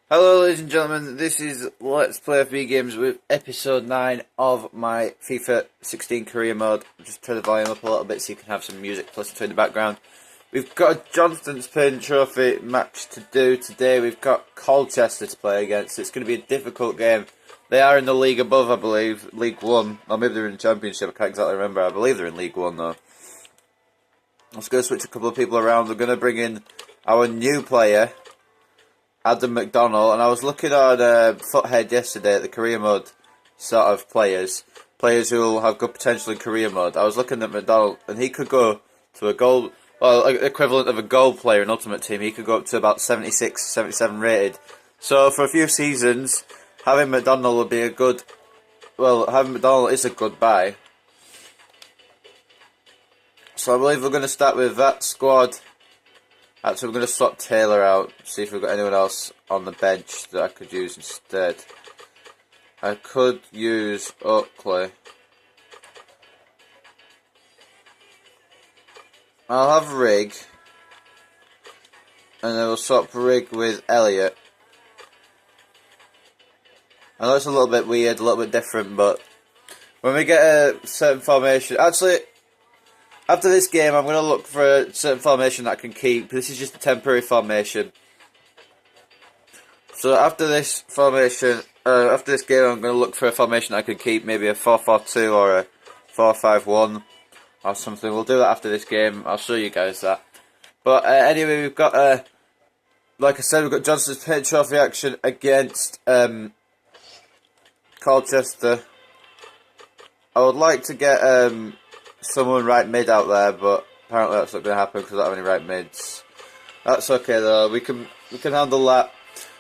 Hello ladies and gentlemen, this is Let's Play FB Games with episode 9 of my FIFA 16 career mode. Just turn the volume up a little bit so you can have some music to listen to in the background. We've got a Johnstone's Pin Trophy match to do today. We've got Colchester to play against. It's going to be a difficult game. They are in the league above, I believe, League 1. Or maybe they're in the Championship, I can't exactly remember. I believe they're in League 1 though. Let's go switch a couple of people around. We're going to bring in our new player, Adam McDonald, and I was looking on Foothead yesterday at the career mode sort of players who will have good potential in career mode. I was looking at McDonald, and he could go to a goal, well, equivalent of a goal player in Ultimate Team. He could go up to about 76, 77 rated. So for a few seasons, having McDonald would be a good, well, having McDonald is a good buy. So I believe we're going to start with that squad. Actually, we're going to swap Taylor out, see if we've got anyone else on the bench that I could use instead. I could use Oakley. I'll have Rigg, and then we'll swap Rigg with Elliot. I know it's a little bit weird, a little bit different, but when we get a certain formation... Actually, after this game, I'm going to look for a certain formation that I can keep. This is just a temporary formation. So after this formation, after this game, I'm going to look for a formation that I can keep. Maybe a 4-4-2 or a 4-5-1 or something. We'll do that after this game. I'll show you guys that. But anyway, we've got, like I said, we've got Johnston's Pin Trophy action against Colchester. I would like to get... someone right mid out there, but apparently that's not going to happen because I don't have any right mids. That's okay though. We can handle that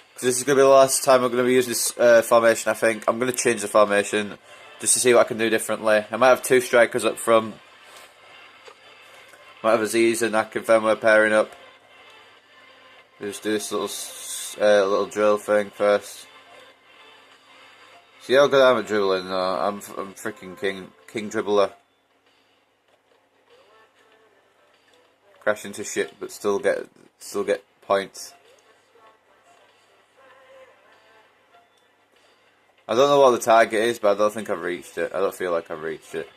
because this is going to be the last time I'm going to be using this formation. I think I'm going to change the formation just to see what I can do differently. I might have two strikers up front. Might have Aziz and Akinfenwa pairing up. Just do this little drill thing first. See how good I am at dribbling? I'm freaking king dribbler. Crash into shit, but still get points. I don't know what the target is, but I don't think I've reached it. I don't feel like I've reached it.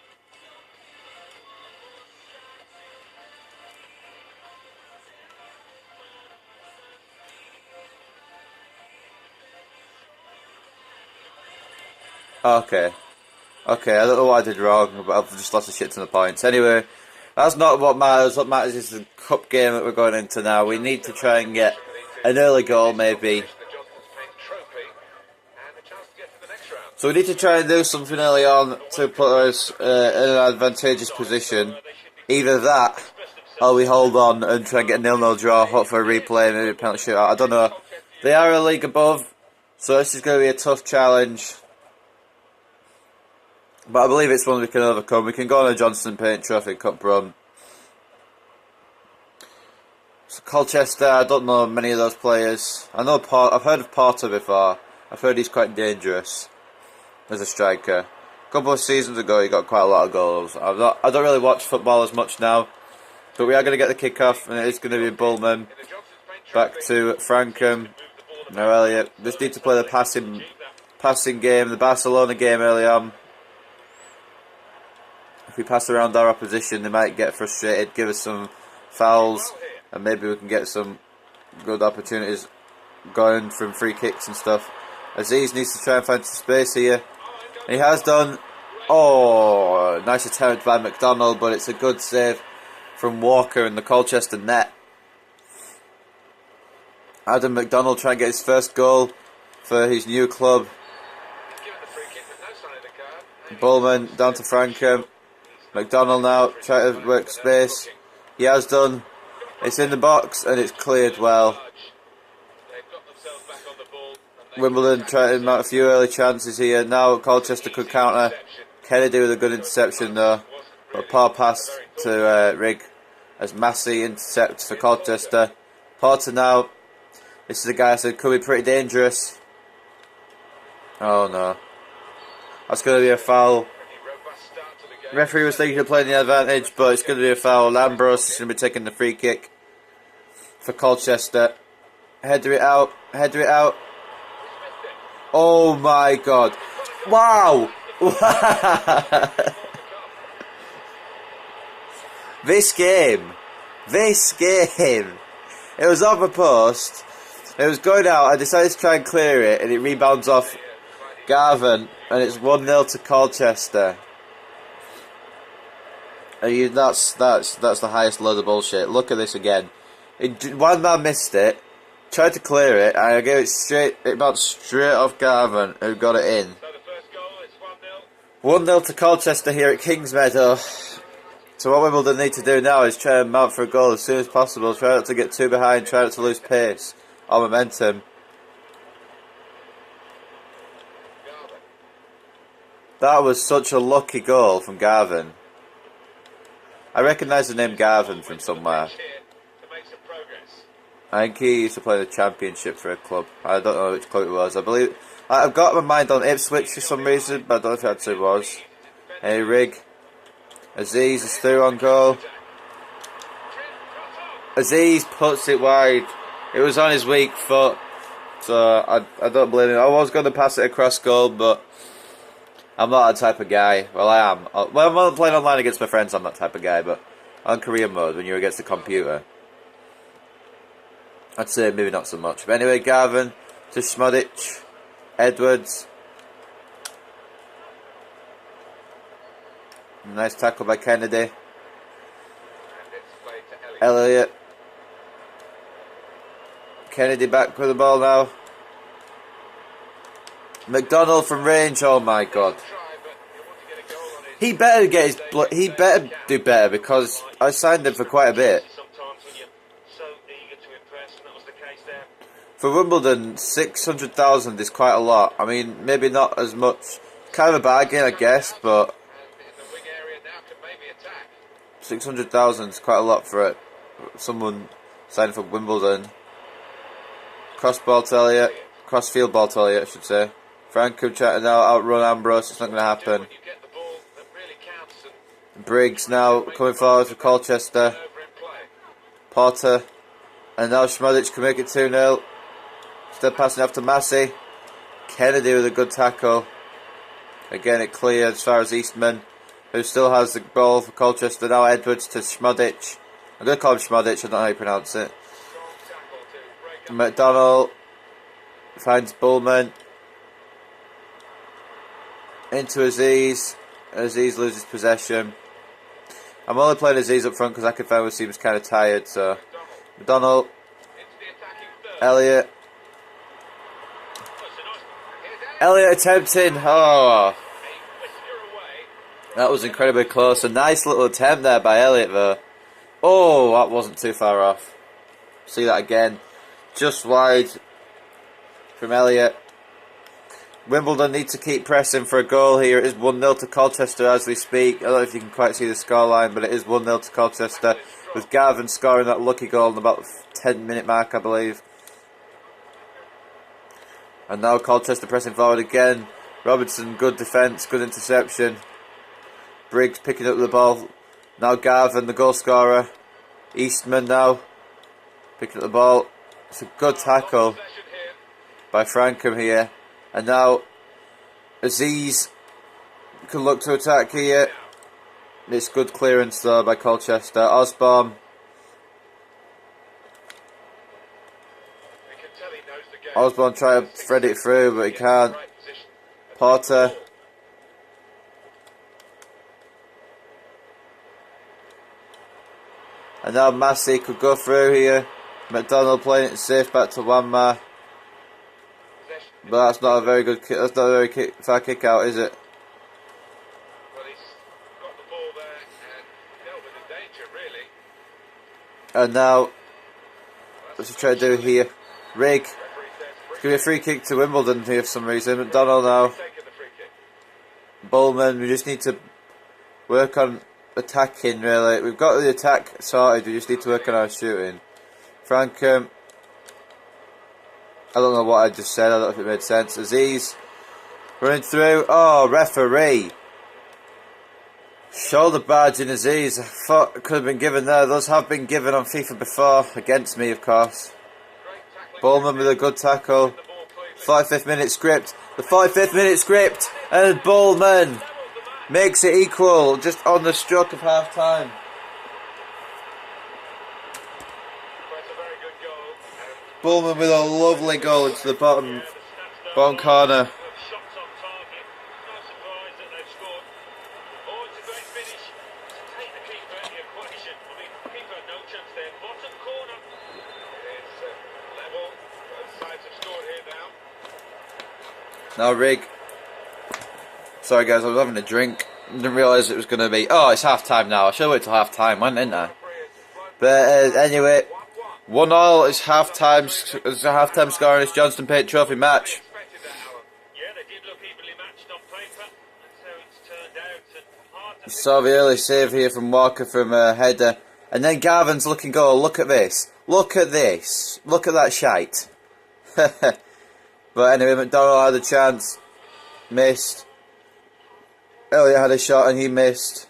Okay, I don't know what I did wrong, but I've just lost a shit ton of points. Anyway. That's not what matters. What matters is the cup game that we're going into now. We need to try and get an early goal, maybe. So we need to try and do something early on to put us in an advantageous position. Either that, or we hold on and try and get a 0-0 draw, hope for a replay, maybe a penalty shootout. I don't know. They are a league above, so this is going to be a tough challenge. But I believe it's one we can overcome. We can go on a Johnstone Paint Trophy Cup run. So Colchester, I don't know many of those players. I know I've heard of Porter before. I've heard he's quite dangerous as a striker. A couple of seasons ago, he got quite a lot of goals. I don't really watch football as much now, but we are going to get the kick-off, and it is going to be Bullman. Back to Frankham. Now Elliot. Just need to play the passing game, the Barcelona game early on. If we pass around our opposition, they might get frustrated, give us some fouls, and maybe we can get some good opportunities going from free kicks and stuff. Aziz needs to try and find some space here. He has done. Oh, nice attempt by McDonald, but it's a good save from Walker in the Colchester net. Adam McDonald trying to get his first goal for his new club. Bullman down to Frankham. McDonald now trying to work space. He has done. It's in the box and it's cleared well. Wimbledon trying to mount a few early chances here. Now Colchester could counter. Kennedy with a good interception though. But a poor pass to Rigg as Massey intercepts for Colchester. Porter now. This is a guy I said could be pretty dangerous. Oh no. That's going to be a foul. Referee was thinking of playing the advantage, but it's going to be a foul. Lambros is going to be taking the free kick for Colchester. Header it out. Oh my god. Wow! This game, it was off a post, it was going out, I decided to try and clear it, and it rebounds off Garvin, and it's 1-0 to Colchester. That's the highest load of bullshit. Look at this again. One man missed it, tried to clear it, and I gave it bounced straight off Garvin, who got it in. 1-0 to Colchester here at Kings Meadow. So what Wimbledon need to do now is try and mount for a goal as soon as possible. Try not to get too behind, try not to lose pace or momentum. That was such a lucky goal from Garvin. I recognise the name Garvin from somewhere. I think he used to play the Championship for a club. I don't know which club it was. I believe I've got my mind on Ipswich for some reason, but I don't know if it actually was. Hey, Rig. Aziz is through on goal. Aziz puts it wide. It was on his weak foot, so I don't blame him. I was going to pass it across goal, but I'm not that type of guy. Well, I am. When I'm playing online against my friends, I'm that type of guy, but on career mode, when you're against the computer, I'd say maybe not so much. But anyway, Garvin to Schmodic. Edwards. Nice tackle by Kennedy. Elliott. Kennedy back with the ball now. McDonald from range. Oh my god. He better get his. He better do better because I signed him for quite a bit. For Wimbledon, 600,000 is quite a lot. I mean, maybe not as much. Kind of a bargain, I guess, but 600,000 is quite a lot for it. Someone signed for Wimbledon. Cross ball to Elliott. Cross field ball to Elliott, I should say. Frankham trying to now outrun Ambrose. It's not going to happen. Briggs now coming forward for Colchester. Porter. And now Schmodic can make it 2-0. Still passing off to Massey. Kennedy with a good tackle. Again, it cleared as far as Eastman, who still has the ball for Colchester. Now Edwards to Schmodic. I'm going to call him Schmodic, I don't know how you pronounce it. McDonald finds Bullman. Into Aziz. Aziz loses possession. I'm only playing Aziz up front because Akinfenwa seems kind of tired, so McDonald. Elliott. Elliott attempting. Oh, that was incredibly close. A nice little attempt there by Elliott, though. Oh, that wasn't too far off. See that again. Just wide from Elliott. Wimbledon need to keep pressing for a goal here. It is 1-0 to Colchester as we speak. I don't know if you can quite see the scoreline, but it is 1-0 to Colchester, with Garvin scoring that lucky goal in about 10-minute mark, I believe. And now Colchester pressing forward again. Robertson, good defence, good interception. Briggs picking up the ball. Now Garvin, the goal scorer. Eastman now picking up the ball. It's a good tackle by Frankham here. And now Aziz can look to attack here. It's good clearance though by Colchester. Osborne. Osborne trying to thread it through, but he can't. Porter. And now Massey could go through here. McDonald playing it safe back to Wanma. But that's not a very good kick. That's not a very far kick out, is it? Well, he's got the ball there and dealt with the danger, really. And now, what's he trying to do here? Rig. It's going to be a free kick to Wimbledon here for some reason. McDonald now. Bullman, we just need to work on attacking, really. We've got the attack sorted, we just need to work on our shooting. Frankham. I don't know what I just said, I don't know if it made sense. Aziz running through. Oh, referee. Shoulder barge in Aziz. I thought it could have been given there. Those have been given on FIFA before, against me, of course. Bowman with a good tackle. 45th minute script. The 45th minute script. And Bullman makes it equal just on the stroke of half time. Bullman with a lovely goal into the bottom corner. Now Rig. Sorry guys, I was having a drink. Didn't realise it was going to be... Oh, it's half time now. I should have waited till half time, didn't I? But anyway, 1-1 is half time. It's a half time score in this Johnstone Paint Trophy match. You saw the early save here from Walker from a header. And then Garvin's looking goal. Look at this. Look at this. Look at that shite. But anyway, McDonald had a chance. Missed. Elliot had a shot and he missed.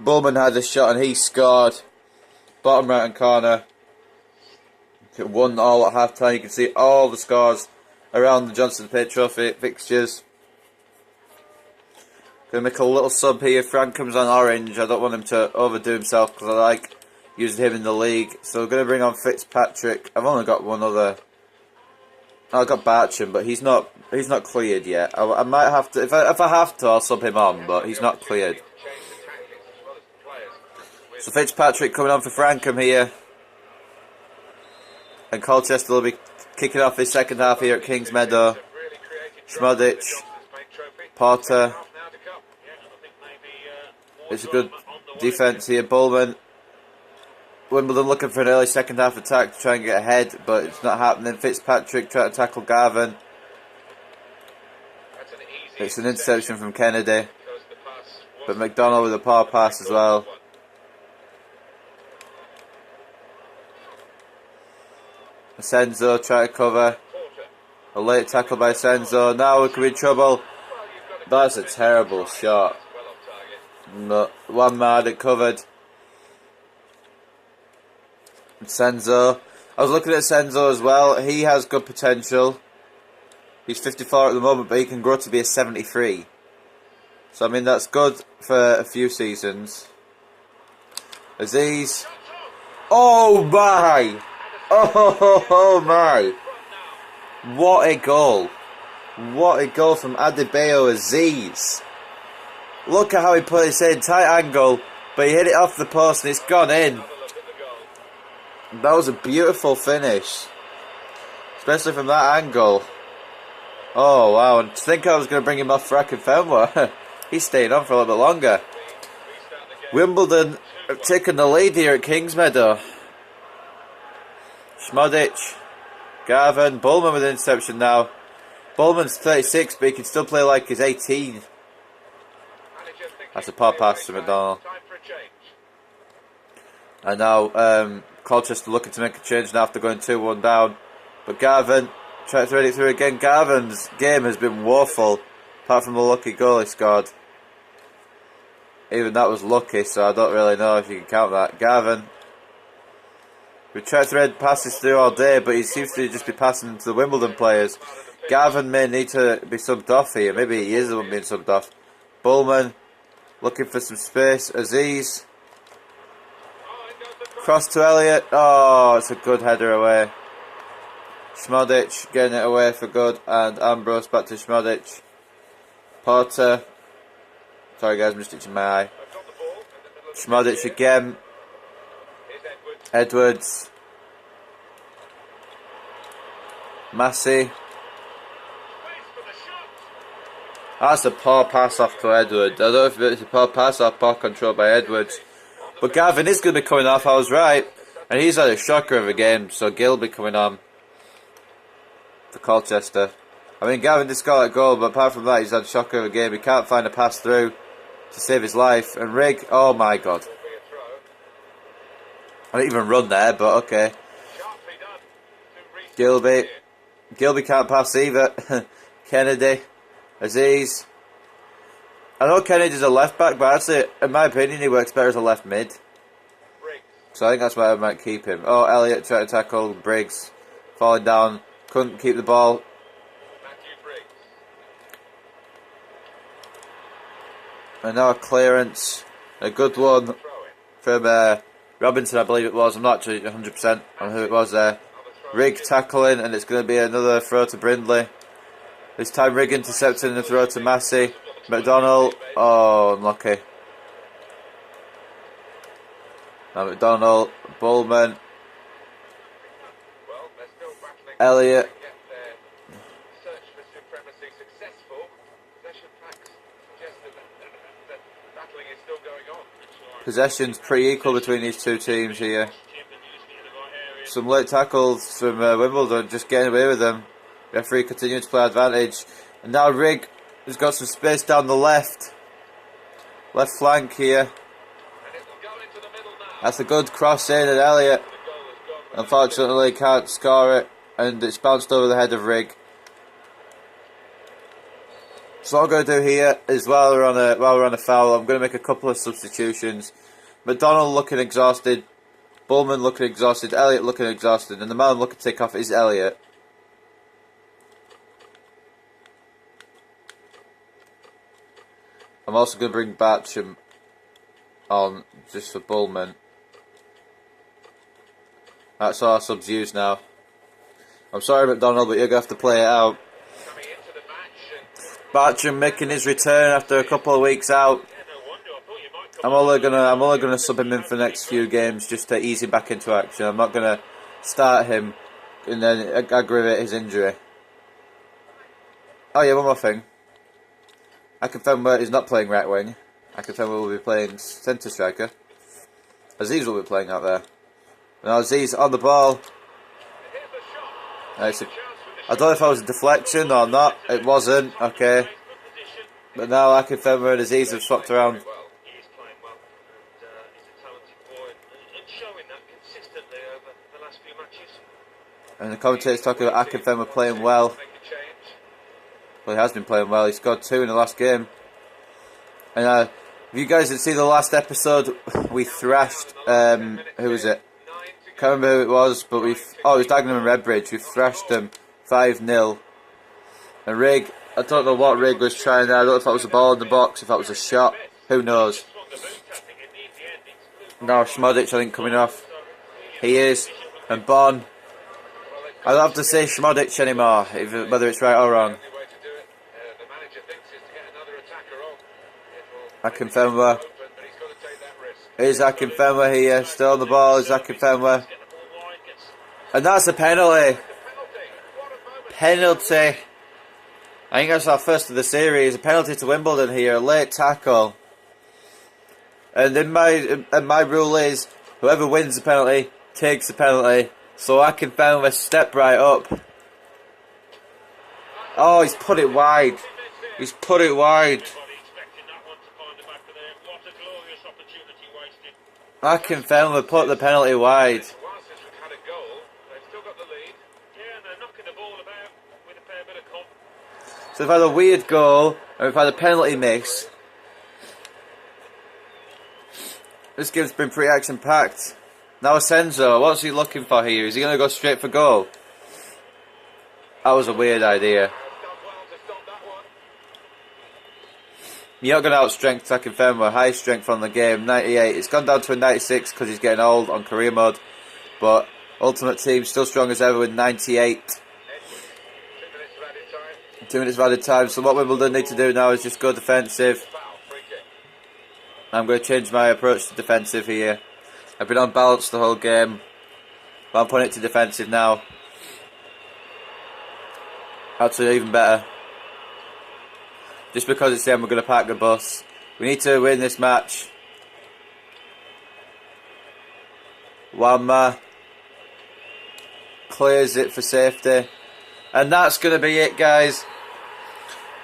Bullman had a shot and he scored. Bottom right hand corner. 1-1 at half time. You can see all the scores around the Johnstone Paint Trophy fixtures. Gonna make a little sub here. Frank comes on orange. I don't want him to overdo himself because I like using him in the league. So we're gonna bring on Fitzpatrick. I've only got one other. I've got Barcham, but he's not cleared yet. I might have to if I have to, I'll sub him on, but he's not cleared. So Fitzpatrick coming on for Frankham here, and Colchester will be kicking off his second half here at Kings Meadow. Schmodic, Porter. It's a good defence here. Bullman. Wimbledon looking for an early second half attack to try and get ahead, but it's not happening. Fitzpatrick trying to tackle Garvin. It's an interception from Kennedy, but McDonald with a power pass as well. Senzo trying to cover. A late tackle by Senzo. Now we could be in trouble. That's a terrible shot. No, one man had it covered. Senzo. I was looking at Senzo as well. He has good potential. He's 54 at the moment, but he can grow to be a 73. So I mean that's good for a few seasons. Aziz. Oh my! Oh my! What a goal! What a goal from Adebayo Aziz! Look at how he put it in, tight angle, but he hit it off the post and it's gone in. That was a beautiful finish, especially from that angle. Oh wow, and to think I was going to bring him off for Akinfenwa. He's staying on for a little bit longer. Wimbledon have taken the lead here at Kings Meadow. Schmodic, Garvin, Bullman with an interception now. Bullman's 36, but he can still play like he's 18. That's a poor pass to McDonald. And now Colchester looking to make a change now after going 2-1 down. But Garvin trying to thread it through again. Garvin's game has been woeful, apart from the lucky goal he scored. Even that was lucky, so I don't really know if you can count that. Garvin. We tried to thread passes through all day, but he seems to just be passing to the Wimbledon players. Garvin may need to be subbed off here. Maybe he is the one being subbed off. Bullman looking for some space. Aziz. Cross to Elliot. Oh, it's a good header away. Schmodic getting it away for good. And Ambrose back to Schmodic. Porter. Sorry guys, I'm just itching my eye. Schmodic again. Edwards. Massey. That's a poor pass off to Edwards. I don't know if it's a poor pass or poor control by Edwards. But Gavin is going to be coming off, I was right. And he's had a shocker of a game, so Gill will be coming on for Colchester. I mean, Gavin did score that goal, but apart from that, he's had a shocker of a game. He can't find a pass through to save his life. And Rig, oh my god. I didn't even run there, but okay. Gilby. Gilby can't pass either. Kennedy. Aziz. I know Kennedy's a left back, but actually, in my opinion, he works better as a left mid. So I think that's why I might keep him. Oh, Elliot trying to tackle Briggs. Falling down. couldn't keep the ball. Matthew Briggs. And now a clearance. A good one Throw in. from Robinson, I believe it was. I'm not actually 100% on who it was there. Rigg tackling, and it's going to be another throw to Brindley. This time Rigg intercepting the throw to Massey. McDonald, oh, unlucky. Now McDonald, Bullman, Well, they're still battling. Elliott. To get their search for supremacy successful. Possession facts suggest that battling is still going on. Possession's pretty equal between these two teams here. Some late tackles from Wimbledon, just getting away with them. Referee continuing to play advantage. And now Rigg has got some space down the left flank here. And it will go into the middle now. That's a good cross in, and Elliott The goal has gone. unfortunately can't score it, and it's bounced over the head of Rigg. So what I'm going to do here is while we're on a foul, I'm going to make a couple of substitutions. McDonald looking exhausted, Bullman looking exhausted, Elliott looking exhausted, and the man I'm looking to take off is Elliott. I'm also going to bring Batcham on just for Bullman. That's all our subs used now. I'm sorry, McDonald, but you're going to have to play it out. Coming into the match. And Batcham making his return after a couple of weeks out. no wonder. I thought you might come I'm only gonna sub him in for the next few games just to ease him back into action. I'm not gonna start him and then aggravate his injury. Oh yeah, one more thing. I confirm he's not playing right wing. I confirm we'll be playing centre striker. Aziz will be playing out there. Now Aziz on the ball. here's the shot. Nice. I don't know if that was a deflection or not. It wasn't. Okay. But now I confirm and Aziz have swapped around. Well, he is playing well, and he's a talented boy, and showing that consistently over the last few matches. And the commentator's talking about Akinfenwa playing well. Make a change. Well, he has been playing well. He scored 2 in the last game. And if you guys didn't see the last episode, we thrashed, who was it? Can't remember who it was, but it was Dagenham and Redbridge. We thrashed them 5-0. And Rigg, I don't know what Rigg was trying there. I don't know if that was a ball in the box, if that was a shot. Who knows? Now Schmodic, I think, coming off. He is. And Bon. I don't have to say Schmodic anymore, whether it's right or wrong. The only way to do it, the manager thinks, is to get another attacker on. Akinfenwa. But he's got to take that risk. Is Akinfenwa here? Still on the ball, is Akinfenwa. And that's a penalty. Penalty. I think that's our first of the series. A penalty to Wimbledon here. A late tackle. And my rule is, whoever wins the penalty takes the penalty. So Akinfenwa step right up. Oh, he's put it wide. He's put it wide. Akinfenwa put the penalty wide. Whilst we've had a goal, they've still got the lead. Yeah, and they're knocking the ball about with a fair bit of confidence. So we've had a weird goal, and we've had a penalty miss. This game's been pretty action-packed. Now Asenzo, what's he looking for here? Is he going to go straight for goal? That was a weird idea. Done well to stop that one. You're not going to outstrength Akinfenwa. High strength on the game, 98. It's gone down to a 96 because he's getting old on career mode. But Ultimate Team still strong as ever with 98. 2 minutes of added time. 2 minutes of added time. So what Wimbledon need to do now is just go defensive. Foul, free kick. I'm going to change my approach to defensive here. I've been on balance the whole game, but I'm putting it to defensive now. Actually, even better. Just because it's them, we're going to park the bus. We need to win this match. Wamma clears it for safety. And that's going to be it, guys.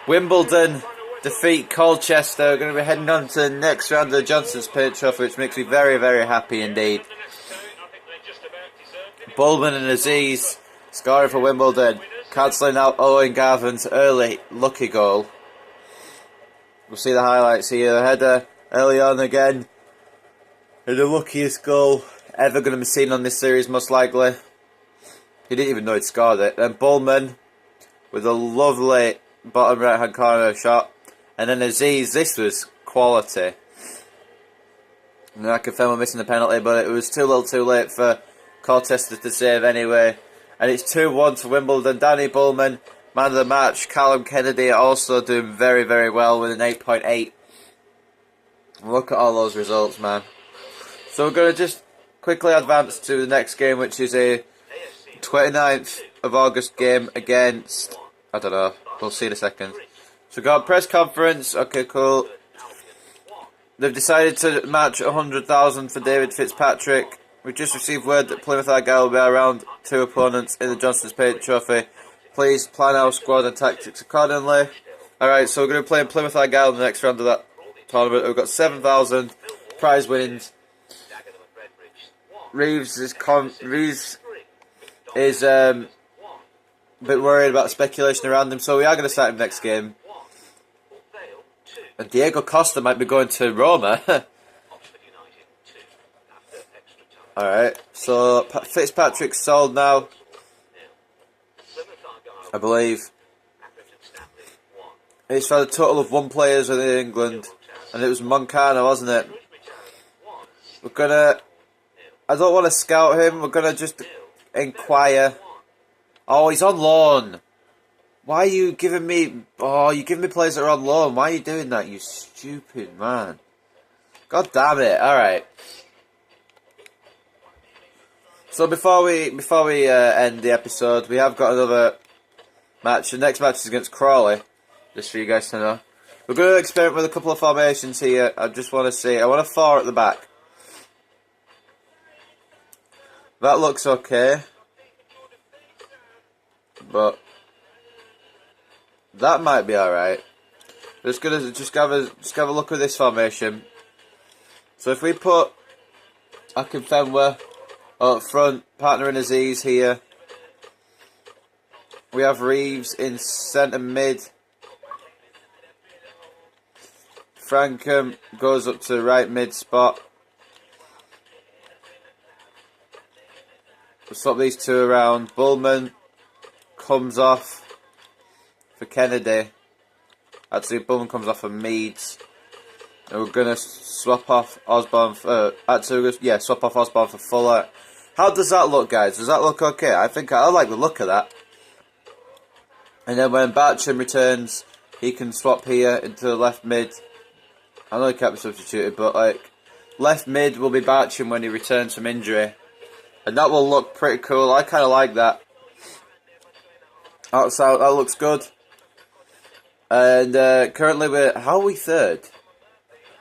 Wimbledon defeat Colchester. We're going to be heading on to the next round of the Johnston's Paint Trophy, which makes me very, very happy indeed. Bullman and Aziz scoring for Wimbledon, cancelling out Owen Garvin's early lucky goal. We'll see the highlights here. The header early on again. And the luckiest goal ever going to be seen on this series, most likely. He didn't even know he'd scored it. Then Bullman with a lovely bottom right hand corner shot. And then Aziz, this was quality. And I confirm we're missing the penalty, but it was too little too late for Colchester to save anyway. And it's 2-1 to Wimbledon. Danny Bullman, man of the match. Callum Kennedy also doing very, very well with an 8.8. Look at all those results, man. So we're going to just quickly advance to the next game, which is a 29th of August game against... I don't know. We'll see in a second. So we've got a press conference. Okay, cool. They've decided to match 100,000 for David Fitzpatrick. We've just received word that Plymouth Argyle will be around 2 opponents in the Johnstone Paint Trophy. Please plan our squad and tactics accordingly. Alright, so we're going to be playing Plymouth Argyle in the next round of that tournament. We've got 7,000 prize winnings. Reeves is a bit worried about speculation around him, so we are going to start him next game. And Diego Costa might be going to Roma. Alright, so Fitzpatrick's sold now, I believe. He's for a total of 1 player within England, and it was Moncana, wasn't it? We're gonna... I don't want to scout him, we're gonna just inquire. Oh, he's on loan. Why are you giving me... Oh, you giving me players that are on loan. Why are you doing that, you stupid man? God damn it, alright. So before we end the episode, we have got another match. The next match is against Crawley, just for you guys to know. We're going to experiment with a couple of formations here. I just want to see. I want a 4 at the back. That looks okay, but that might be all right. Just gonna have a look at this formation. So if we put Akinfenwa up front, partner in Aziz here. We have Reeves in centre mid. Frankham goes up to right mid spot. We'll swap these two around. Bullman comes off for Kennedy. Actually, Bullman comes off for Meads. And we're going to swap off Osborne for... swap off Osborne for Fuller. How does that look, guys? Does that look okay? I think I like the look of that. And then when Batcham returns, he can swap here into the left mid. I know he can't be substituted, but like left mid will be Batcham when he returns from injury. And that will look pretty cool. I kind of like that. Outside, that looks good. And currently how are we third?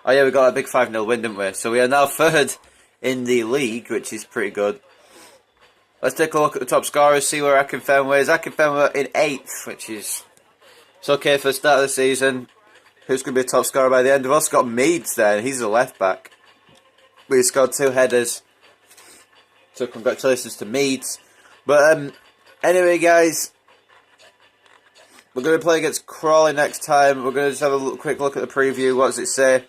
Oh yeah, we got a big 5-0 win, didn't we? So we are now third in the league, which is pretty good. Let's take a look at the top scorers, see where Akinfenwa is. Akinfenwa in 8th, which is... It's okay for the start of the season. Who's going to be a top scorer by the end? We've also got Meads there, and he's a left back. We scored 2 headers. So congratulations to Meads. But anyway, guys, we're going to play against Crawley next time. We're going to just have a quick look at the preview. What does it say?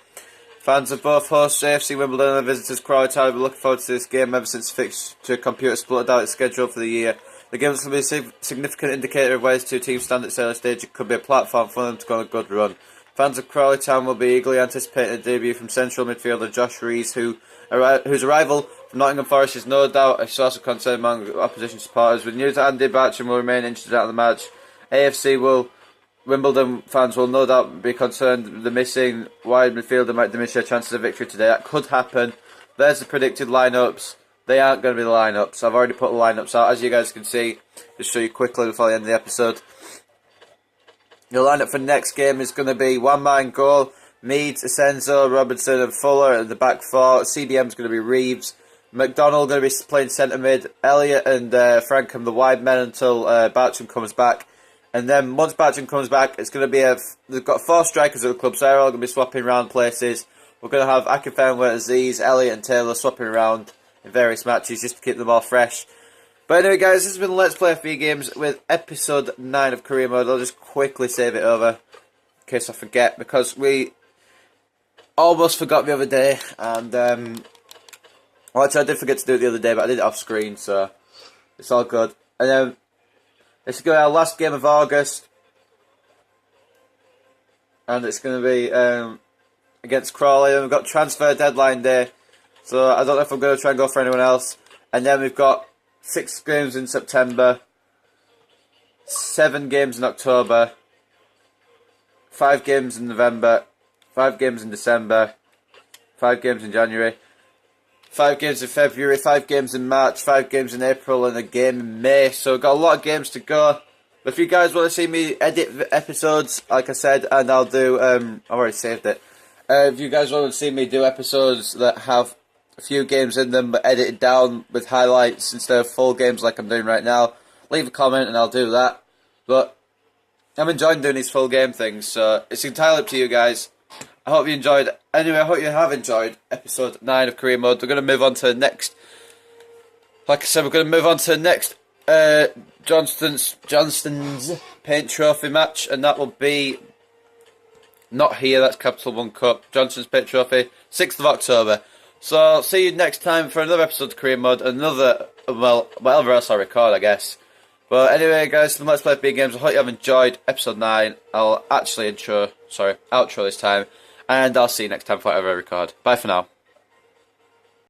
Fans of both hosts, AFC Wimbledon and visitors Crawley Town, have been looking forward to this game ever since fixture computer splitted out its schedule for the year. The game is going to be a significant indicator of where these two teams stand at this early stage. It could be a platform for them to go on a good run. Fans of Crawley Town will be eagerly anticipating a debut from central midfielder Josh Rees, whose arrival from Nottingham Forest is no doubt a source of concern among opposition supporters. With news that Andy Batcham will remain interested out of the match, Wimbledon fans will no doubt be concerned the missing wide midfielder might diminish their chances of victory today. That could happen. There's the predicted lineups. They aren't going to be the lineups. I've already put the lineups out, as you guys can see. Just show you quickly before the end of the episode. The lineup for next game is going to be one man goal. Meads, Asenzo, Robinson and Fuller at the back 4. CDM is going to be Reeves. McDonald going to be playing centre mid. Elliott and Frankham the wide men until Bartram comes back. And then once Batcham comes back, it's going to be they've got 4 strikers at the club, so they're all going to be swapping around places. We're going to have Akinfenwa, Aziz, Elliott and Taylor swapping around in various matches just to keep them all fresh. But anyway, guys, this has been Let's Play FB Games with episode 9 of Career Mode. I'll just quickly save it over in case I forget, because we almost forgot the other day. And, well, actually, I did forget to do it the other day, but I did it off screen, so it's all good. And then it's going to be our last game of August. And it's going to be against Crawley. And we've got transfer deadline day. So I don't know if I'm going to try and go for anyone else. And then we've got 6 games in September. 7 games in October. 5 games in November. 5 games in December. 5 games in January. 5 games in February. 5 games in March. 5 games in April. And a game in May. So we've got a lot of games to go. But if you guys want to see me edit episodes, like I said, and I'll do, I've already saved it. If you guys want to see me do episodes that have a few games in them, but edited down with highlights instead of full games like I'm doing right now, leave a comment and I'll do that. But I'm enjoying doing these full game things, so it's entirely up to you guys. I hope you enjoyed. Anyway, I hope you have enjoyed episode 9 of Career Mode. We're going to move on to the next. Like I said, we're going to move on to the next Johnstone's Paint Trophy match, and that will be not here. That's Capital One Cup. Johnston's Paint Trophy, 6th of October. So I'll see you next time for another episode of Career Mode, another, well, whatever else I record, I guess. But anyway, guys, Let's Play Big Games. I hope you have enjoyed episode 9. I'll actually outro this time, and I'll see you next time for whatever I record. Bye for now.